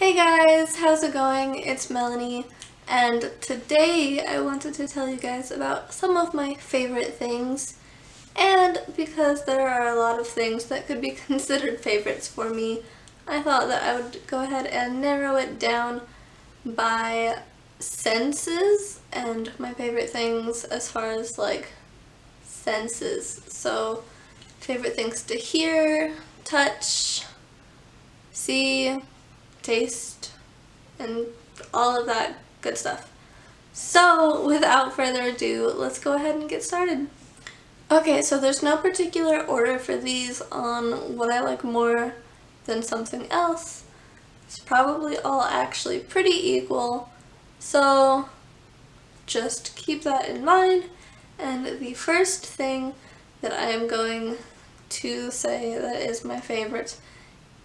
Hey guys, how's it going? It's Melanie, and today I wanted to tell you guys about some of my favorite things, and because there are a lot of things that could be considered favorites for me, I thought that I would go ahead and narrow it down by senses and my favorite things as far as like senses. So favorite things to hear, touch, see, taste, and all of that good stuff. So without further ado, let's go ahead and get started. Okay, so there's no particular order for these on what I like more than something else. It's probably all actually pretty equal, so just keep that in mind. And the first thing that I am going to say that is my favorite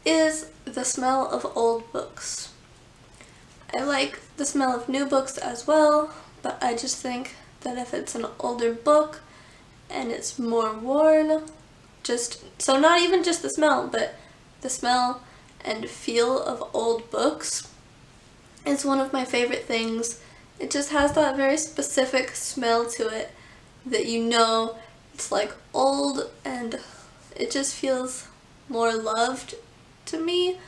is the smell of old books. I like the smell of new books as well, but I just think that if it's an older book and it's more worn, so not even just the smell, but the smell and feel of old books is one of my favorite things. It just has that very specific smell to it that you know it's like old, and it just feels more loved to me.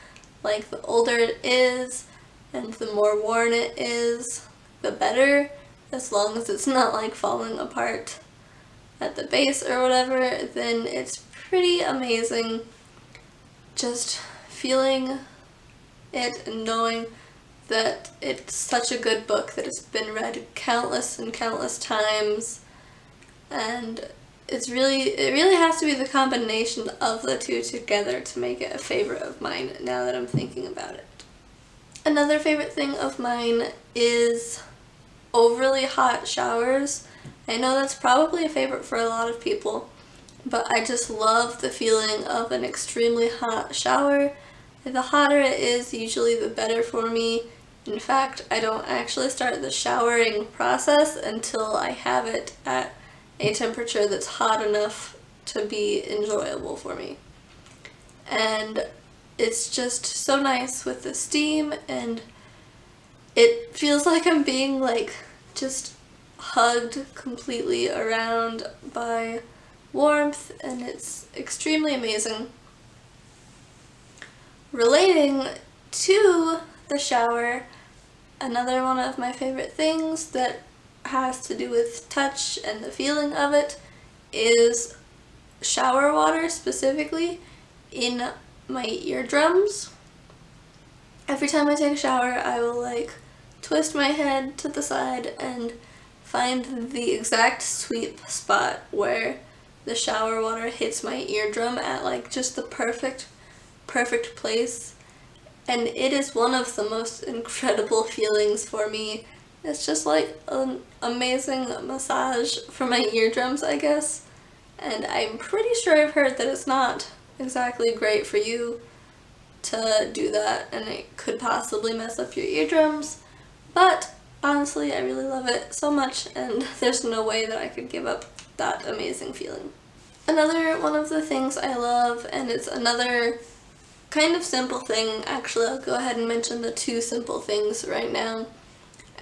Like the older it is and the more worn it is, the better, as long as it's not like falling apart at the base or whatever, then it's pretty amazing. Just feeling it and knowing that it's such a good book that it's been read countless and countless times, and it really has to be the combination of the two together to make it a favorite of mine now that I'm thinking about it. Another favorite thing of mine is overly hot showers. I know that's probably a favorite for a lot of people, but I just love the feeling of an extremely hot shower. The hotter it is, usually the better for me. In fact, I don't actually start the showering process until I have it at a temperature that's hot enough to be enjoyable for me. And it's just so nice with the steam, and it feels like I'm being like just hugged completely around by warmth, and it's extremely amazing. Relating to the shower, another one of my favorite things that has to do with touch and the feeling of it is shower water, specifically in my eardrums. Every time I take a shower, I will like twist my head to the side and find the exact sweet spot where the shower water hits my eardrum at like just the perfect place, and it is one of the most incredible feelings for me. It's just like an amazing massage for my eardrums, I guess, and I'm pretty sure I've heard that it's not exactly great for you to do that, and it could possibly mess up your eardrums, but honestly I really love it so much, and there's no way that I could give up that amazing feeling. Another one of the things I love, and it's another kind of simple thing, actually I'll go ahead and mention the two simple things right now.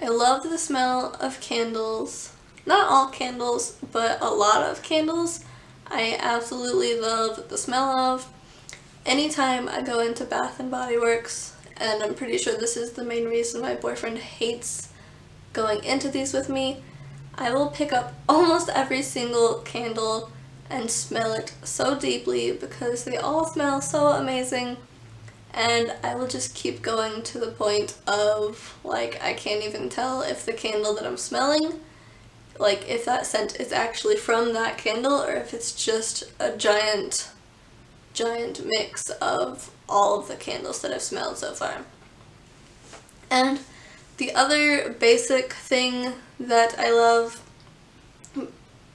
I love the smell of candles. Not all candles, but a lot of candles. I absolutely love the smell of. Anytime I go into Bath and Body Works, and I'm pretty sure this is the main reason my boyfriend hates going into these with me, I will pick up almost every single candle and smell it so deeply because they all smell so amazing. And I will just keep going to the point of, like, I can't even tell if the candle that I'm smelling, like, if that scent is actually from that candle or if it's just a giant mix of all of the candles that I've smelled so far. And the other basic thing that I love,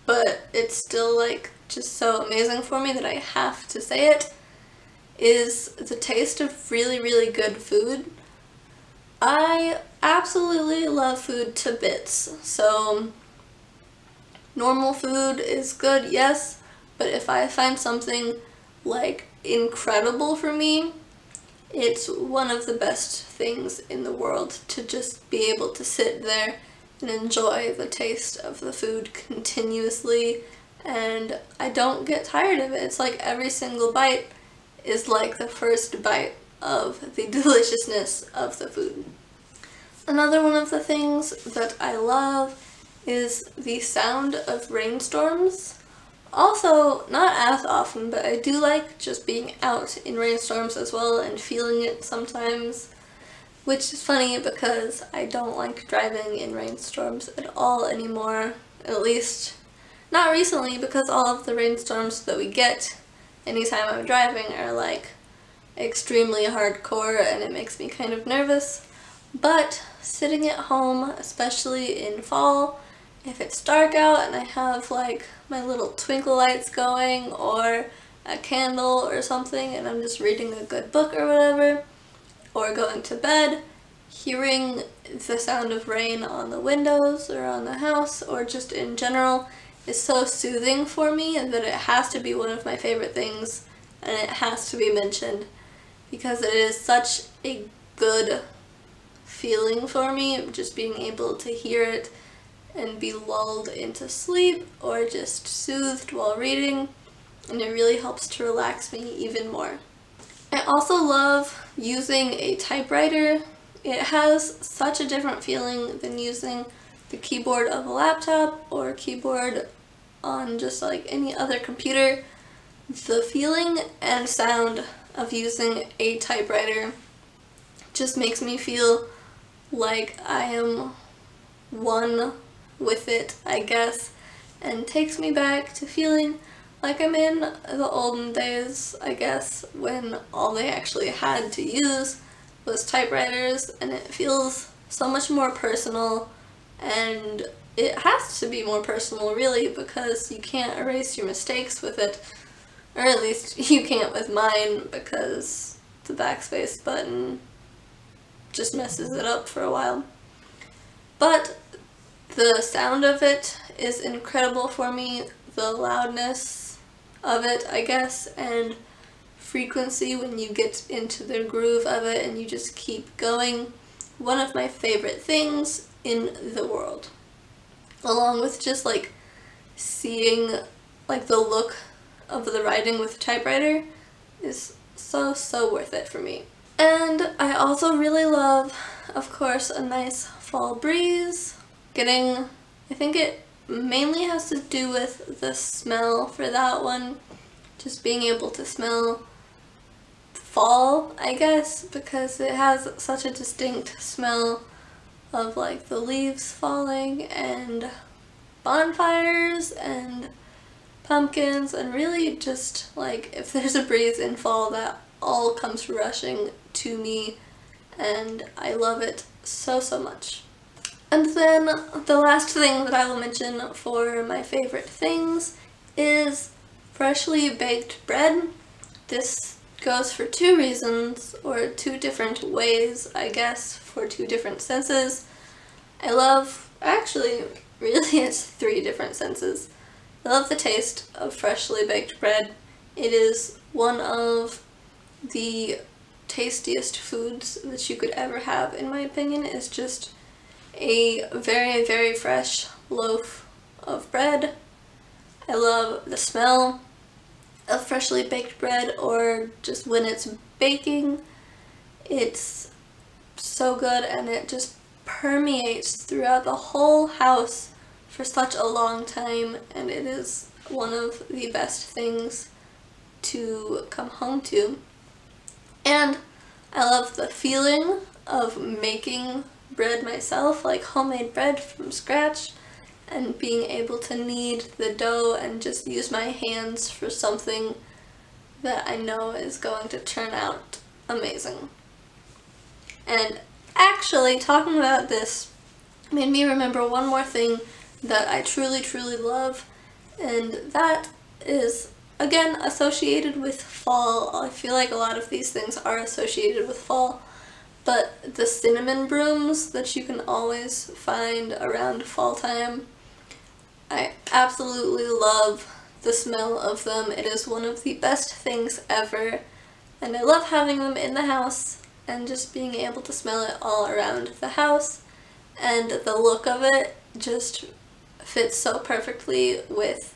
but it's still, like, just so amazing for me that I have to say it, is the taste of really, really good food. I absolutely love food to bits. So normal food is good, yes, but if I find something like incredible for me, It's one of the best things in the world to just be able to sit there and enjoy the taste of the food continuously, and I don't get tired of it. It's like every single bite is like the first bite of the deliciousness of the food. Another one of the things that I love is the sound of rainstorms. Also, not as often, but I do like just being out in rainstorms as well and feeling it sometimes, which is funny because I don't like driving in rainstorms at all anymore, at least not recently, because all of the rainstorms that we get anytime I'm driving are like extremely hardcore and it makes me kind of nervous. But sitting at home, especially in fall, if it's dark out and I have like my little twinkle lights going or a candle or something and I'm just reading a good book or whatever, or going to bed, hearing the sound of rain on the windows or on the house or just in general is so soothing for me that it has to be one of my favorite things and it has to be mentioned because it is such a good feeling for me, just being able to hear it and be lulled into sleep or just soothed while reading, and it really helps to relax me even more. I also love using a typewriter. It has such a different feeling than using the keyboard of a laptop or keyboard on just like any other computer. The feeling and sound of using a typewriter just makes me feel like I am one with it, I guess, and takes me back to feeling like I'm in the olden days, I guess, when all they actually had to use was typewriters, and it feels so much more personal, and it has to be more personal really because you can't erase your mistakes with it, or at least you can't with mine because the backspace button just messes it up for a while. But the sound of it is incredible for me, the loudness of it, I guess, and frequency when you get into the groove of it and you just keep going. One of my favorite things in the world. Along with just like seeing like the look of the writing with typewriter is so worth it for me. And I also really love, of course, a nice fall breeze. I think it mainly has to do with the smell for that one. Just being able to smell fall, I guess, because it has such a distinct smell of like the leaves falling and bonfires and pumpkins, and really just like if there's a breeze in fall, that all comes rushing to me and I love it so much. And then the last thing that I will mention for my favorite things is freshly baked bread. This goes for two reasons, or two different ways, I guess, for two different senses. Actually, really it's three different senses. I love the taste of freshly baked bread. It is one of the tastiest foods that you could ever have, in my opinion. It's just a very fresh loaf of bread. I love the smell of freshly baked bread, or just when it's baking. It's so good and it just permeates throughout the whole house for such a long time, and it is one of the best things to come home to. And I love the feeling of making bread myself, like homemade bread from scratch, and being able to knead the dough and just use my hands for something that I know is going to turn out amazing. And actually, talking about this made me remember one more thing that I truly love, and that is again associated with fall. I feel like a lot of these things are associated with fall, but the cinnamon brooms that you can always find around fall time, I absolutely love the smell of them. It is one of the best things ever. and I love having them in the house and just being able to smell it all around the house, and the look of it just fits so perfectly with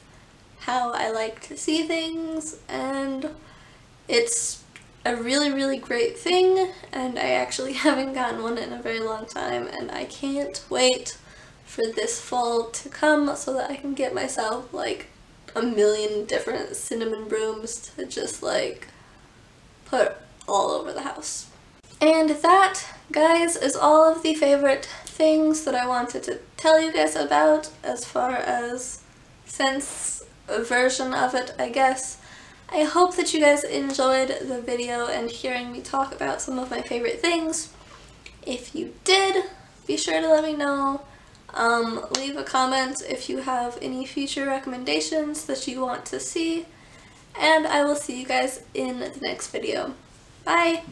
how I like to see things, and it's a really great thing, and I actually haven't gotten one in a very long time, and I can't wait for this fall to come so that I can get myself like a million different cinnamon brooms to just like put all over the house. And that, guys, is all of the favorite things that I wanted to tell you guys about as far as scents version of it, I guess. I hope that you guys enjoyed the video and hearing me talk about some of my favorite things. If you did, be sure to let me know. Leave a comment if you have any future recommendations that you want to see, and I will see you guys in the next video. Bye!